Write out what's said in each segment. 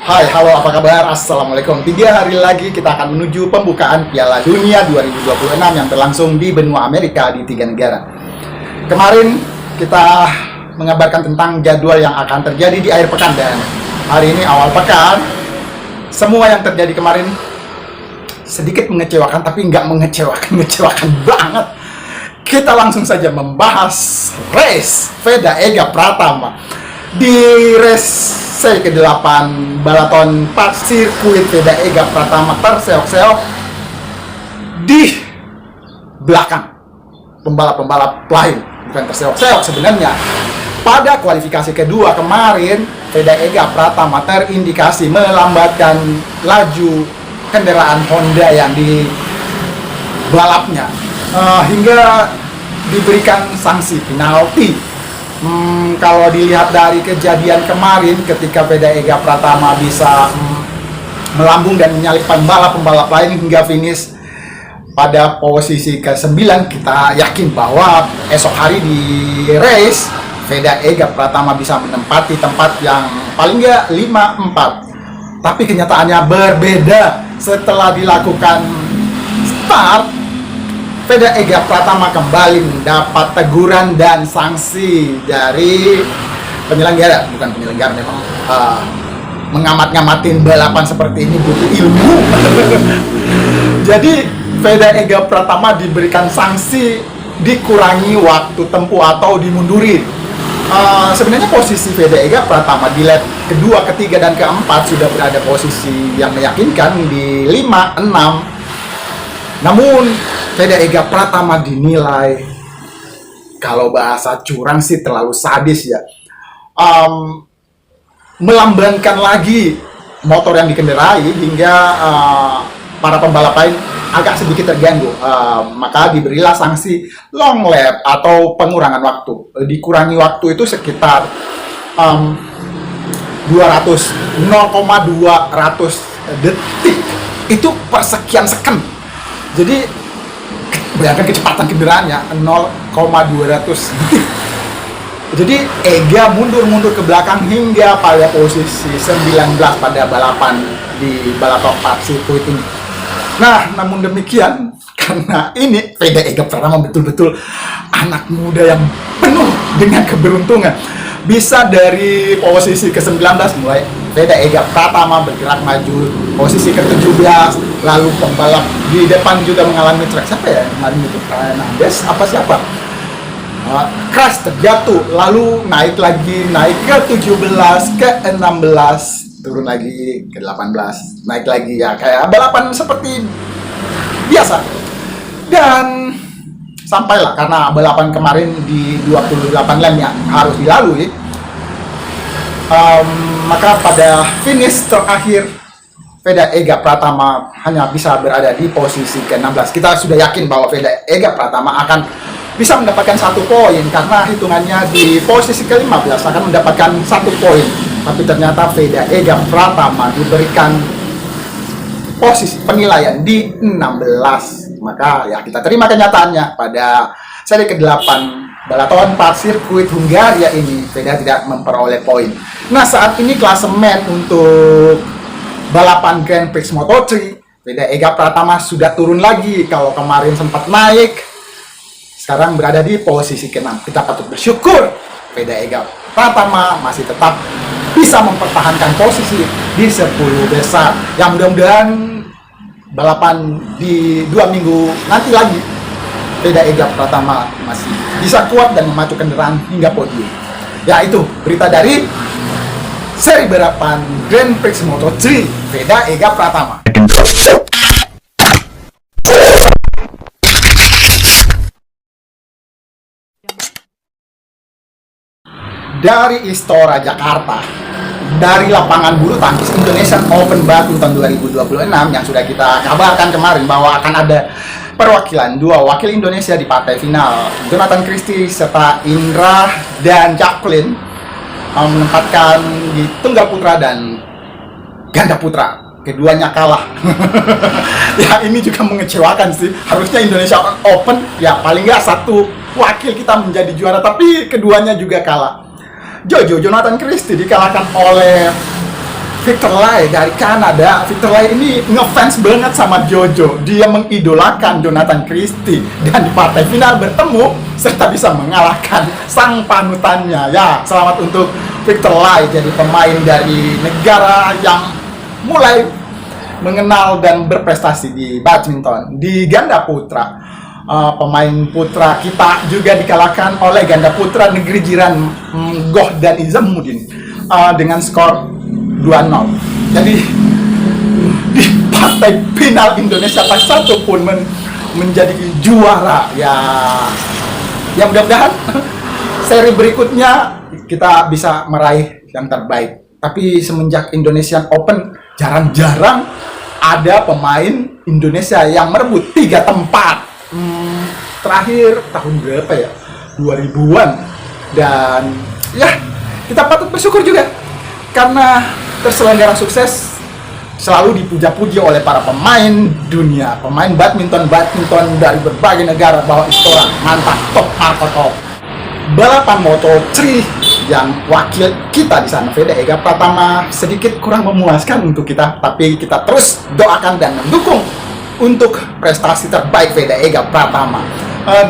Hai, halo, apa kabar? Assalamualaikum. 3 hari lagi kita akan menuju pembukaan Piala Dunia 2026 yang berlangsung di benua Amerika di 3 negara. Kemarin kita mengabarkan tentang jadwal yang akan terjadi di akhir pekan, dan hari ini awal pekan. Semua yang terjadi kemarin sedikit mengecewakan, tapi nggak mengecewakan banget. Kita langsung saja membahas race Veda Ega Pratama. Di race seri ke-8 balaton Park sirkuit, Veda Ega Pratama terseok-seok di belakang pembalap-pembalap lain. Bukan terseok-seok sebenarnya. Pada kualifikasi kedua kemarin, Veda Ega Pratama terindikasi melambatkan laju kendaraan Honda yang di balapnya, hingga diberikan sanksi penalti. Kalau dilihat dari kejadian kemarin ketika Veda Ega Pratama bisa melambung dan menyalip pembalap-pembalap lain hingga finish pada posisi ke-9, kita yakin bahwa esok hari di race Veda Ega Pratama bisa menempati tempat yang paling nggak 5-4. Tapi kenyataannya berbeda. Setelah dilakukan start, Veda Ega Pratama kembali mendapat teguran dan sanksi dari penyelenggara. Bukan penyelenggara, memang mengamat-ngamatin balapan seperti ini butuh ilmu. Jadi Veda Ega Pratama diberikan sanksi, dikurangi waktu tempuh atau dimundurin. Sebenarnya posisi Veda Ega Pratama di lap kedua, ketiga, dan keempat sudah berada posisi yang meyakinkan di 5-6. Namun Veda Ega Pratama dinilai, kalau bahasa curang sih, terlalu sadis ya. Melambankan lagi motor yang dikendarai hingga para pembalap lain agak sedikit terganggu. Maka diberilah sanksi long lap atau pengurangan waktu. Dikurangi waktu itu sekitar 0,200 detik. Itu per sekian second. Jadi bayangkan kecepatan kendaraannya 0,200 detik. Jadi Ega mundur ke belakang hingga pada posisi 19 pada balapan di balapan Park sirkuit ini. Nah, namun demikian, karena ini Veda Ega Pratama betul-betul anak muda yang penuh dengan keberuntungan. Bisa dari posisi ke-19 mulai Veda Ega Pratama bergerak maju posisi ke-17, lalu pembalap di depan juga mengalami track. Siapa ya kemarin itu? Nades apa siapa? Crash, terjatuh, lalu naik ke-17, ke-16, turun lagi ke-18, naik lagi, ya kayak balapan seperti biasa. Dan sampailah, karena balapan kemarin di 28 lap yang harus dilalui, maka pada finish terakhir Veda Ega Pratama hanya bisa berada di posisi ke-16. Kita sudah yakin bahwa Veda Ega Pratama akan bisa mendapatkan 1 poin, karena hitungannya di posisi ke-15 akan mendapatkan 1 poin. Tapi ternyata Veda Ega Pratama diberikan posisi penilaian di 16. Maka ya kita terima kenyataannya, pada seri ke-8 balaton Park sirkuit Hungaria ini Veda tidak memperoleh poin. Nah, saat ini klasemen untuk balapan Grand Prix Moto3, Veda Ega Pratama sudah turun lagi. Kalau kemarin sempat naik, sekarang berada di posisi ke-6. Kita patut bersyukur Veda Ega Pratama masih tetap bisa mempertahankan posisi di 10 besar. Yang mudah-mudahan balapan di 2 minggu nanti lagi Veda Ega Pratama masih bisa kuat dan memacu kendaraan hingga podium. Ya, itu berita dari seri balapan Grand Prix Moto3 Veda Ega Pratama. Dari Istora Jakarta, dari lapangan bulu tangkis Indonesian Open Badminton 2026 yang sudah kita kabarkan kemarin bahwa akan ada perwakilan 2 wakil Indonesia di partai final, Jonathan Christie serta Indra dan Jacqueline, menempatkan di tunggal putra dan ganda putra. Keduanya kalah. Ya, ini juga mengecewakan sih. Harusnya Indonesia Open ya paling nggak 1 wakil kita menjadi juara, tapi keduanya juga kalah. Jonathan Christie dikalahkan oleh Victor Lai dari Kanada. Victor Lai ini ngefans banget sama Jojo. Dia mengidolakan Jonathan Christie dan di partai final bertemu serta bisa mengalahkan sang panutannya. Ya, selamat untuk Victor Lai jadi pemain dari negara yang mulai mengenal dan berprestasi di badminton. Di ganda putra, pemain putra kita juga dikalahkan oleh ganda putra negeri jiran Goh dan Izamuddin dengan skor 2-0. Jadi di partai final Indonesia tak satu pun menjadi juara. Ya mudah-mudahan seri berikutnya kita bisa meraih yang terbaik. Tapi semenjak Indonesian Open jarang-jarang ada pemain Indonesia yang merebut 3 tempat. Terakhir tahun berapa ya? 2000-an. Dan ya kita patut bersyukur juga karena terselenggara sukses selalu dipuja-puji oleh para pemain dunia, pemain badminton dari berbagai negara bahwa Istora mantap, top top. Balapan Moto3 yang wakil kita di sana, Veda Ega Pratama, sedikit kurang memuaskan untuk kita, tapi kita terus doakan dan mendukung untuk prestasi terbaik Veda Ega Pratama.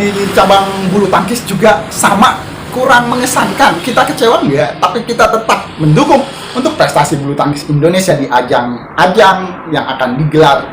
Di cabang bulu tangkis juga sama, kurang mengesankan. Kita kecewa enggak, tapi kita tetap mendukung untuk prestasi bulu tangkis Indonesia di ajang yang akan digelar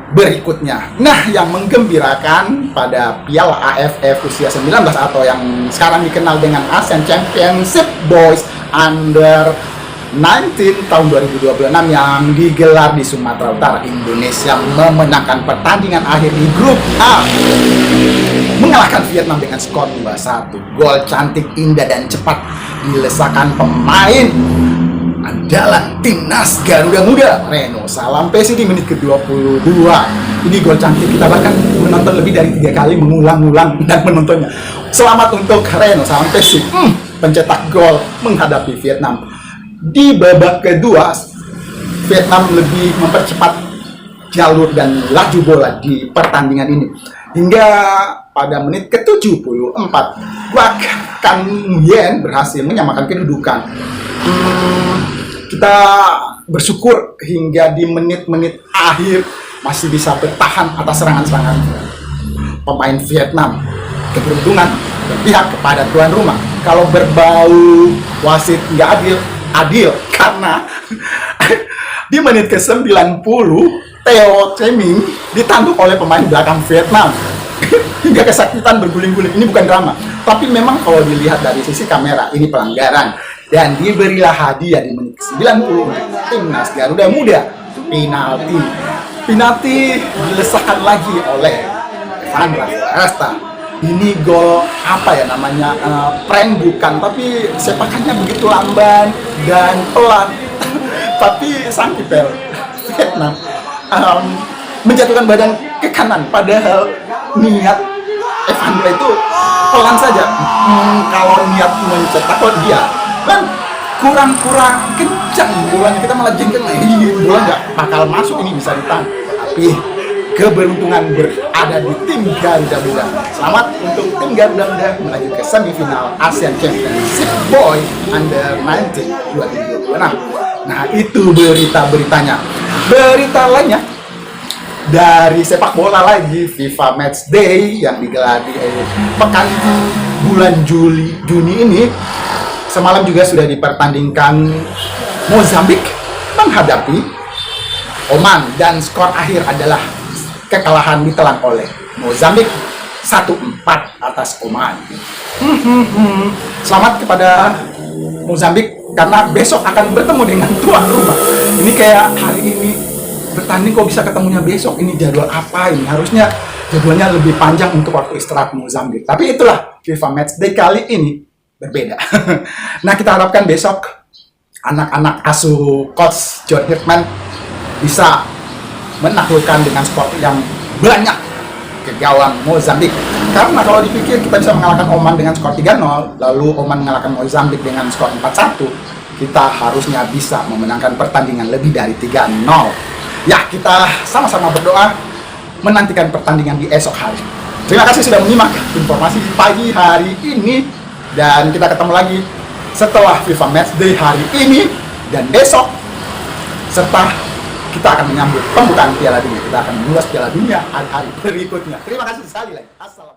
berikutnya. Nah, yang menggembirakan pada Piala AFF usia 19 atau yang sekarang dikenal dengan Asian Championship Boys Under 19 tahun 2026 yang digelar di Sumatera Utara, Indonesia memenangkan pertandingan akhir di grup A, mengalahkan Vietnam dengan skor 2-1. Gol cantik, indah, dan cepat dilesakan pemain andalan timnas Garuda Muda, Reno Salampesi di menit ke-22. Ini gol cantik, kita bahkan menonton lebih dari 3 kali, mengulang-ulang dan menontonnya. Selamat untuk Reno Salampesi, pencetak gol menghadapi Vietnam. Di babak kedua, Vietnam lebih mempercepat jalur dan laju bola di pertandingan ini. Hingga pada menit ke-74, Kwak Kan Nguyen berhasil menyamakan kedudukan. Kita bersyukur hingga di menit-menit akhir masih bisa bertahan atas serangan-serangan pemain Vietnam. Keberuntungan berpihak kepada tuan rumah. Kalau berbau wasit nggak adil karena di menit ke-90 Theo Cheming ditanduk oleh pemain belakang Vietnam hingga kesakitan berguling-guling. Ini bukan drama, tapi memang kalau dilihat dari sisi kamera ini pelanggaran dan diberilah hadiah di menit ke-90 timnas Garuda Muda, penalti dilesahkan lagi oleh Evandra Rasta. Ini gol apa ya namanya, prank bukan, tapi sepakannya begitu lamban dan pelan tapi sang kiper Vietnam menjatuhkan badan ke kanan, padahal niat Evandra itu pelan saja. Kalau niat mencetak gol dia kan kurang kencang bolanya, kita malah jengkel, bola nggak bakal masuk, ini bisa ditahan. Tapi keberuntungan berada di tim Garuda Muda. Selamat untuk tim Garuda Muda melaju ke semifinal Asian Championship Boy Under 19 2026. Nah, itu berita-beritanya. Berita lainnya dari sepak bola lagi, FIFA Match Day yang digelar di pekan bulan Juni ini. Semalam juga sudah dipertandingkan Mozambik menghadapi Oman dan skor akhir adalah kekalahan ditelan oleh Mozambik 1-4 atas Oman. Selamat kepada Mozambik karena besok akan bertemu dengan tuan rumah. Ini kayak hari ini bertanding kok bisa ketemunya besok, ini jadwal apa ini? Harusnya jadwalnya lebih panjang untuk waktu istirahat Mozambik. Tapi itulah FIFA Match Day kali ini berbeda. Nah, kita harapkan besok anak-anak asuh coach John Hirtman bisa menaklukkan dengan skor yang banyak ke gawang Mozambik. Karena kalau dipikir kita bisa mengalahkan Oman dengan skor 3-0, lalu Oman mengalahkan Mozambik dengan skor 4-1, kita harusnya bisa memenangkan pertandingan lebih dari 3-0. Ya, kita sama-sama berdoa menantikan pertandingan di esok hari. Terima kasih sudah menyimak informasi pagi hari ini, dan kita ketemu lagi setelah FIFA Match Day hari ini dan besok serta kita akan menyambut pembukaan Piala Dunia. Kita akan mengulas Piala Dunia hari-hari berikutnya. Terima kasih sekali lagi. Assalamualaikum.